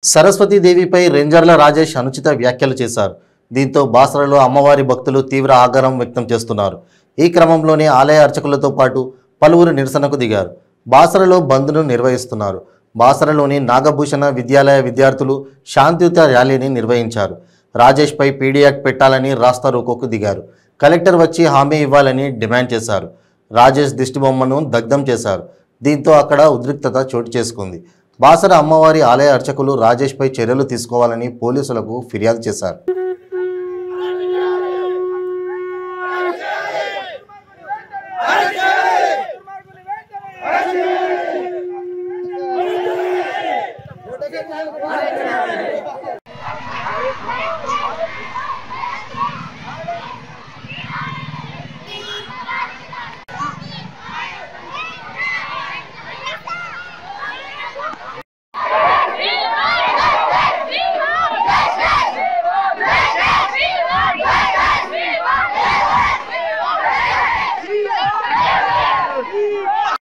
సరస్వతీదేవిపై రేంజర్ల రాజేష్ అనుచిత వ్యాఖ్యలు చేశారు. దీంతో బాసరలో అమ్మవారి భక్తులు తీవ్ర ఆగ్రహం వ్యక్తం చేస్తున్నారు. ఈ క్రమంలోనే ఆలయ అర్చకులతో పాటు పలువురు నిరసనకు దిగారు. బాసరలో బంద్ను నిర్వహిస్తున్నారు. బాసరలోని నాగభూషణ విద్యాలయ విద్యార్థులు శాంతియుత ర్యాలీని నిర్వహించారు. రాజేష్పై పీడీ యాక్ట్ పెట్టాలని రాస్తా రోకోకు దిగారు. కలెక్టర్ వచ్చి హామీ ఇవ్వాలని డిమాండ్ చేశారు. రాజేష్ దిష్టిబొమ్మను దగ్ధం చేశారు. దీంతో అక్కడ ఉద్రిక్తత చోటు చేసుకుంది. బాసర అమ్మవారి ఆలయ అర్చకులు రాజేష్పై చర్యలు తీసుకోవాలని పోలీసులకు ఫిర్యాదు చేశారు.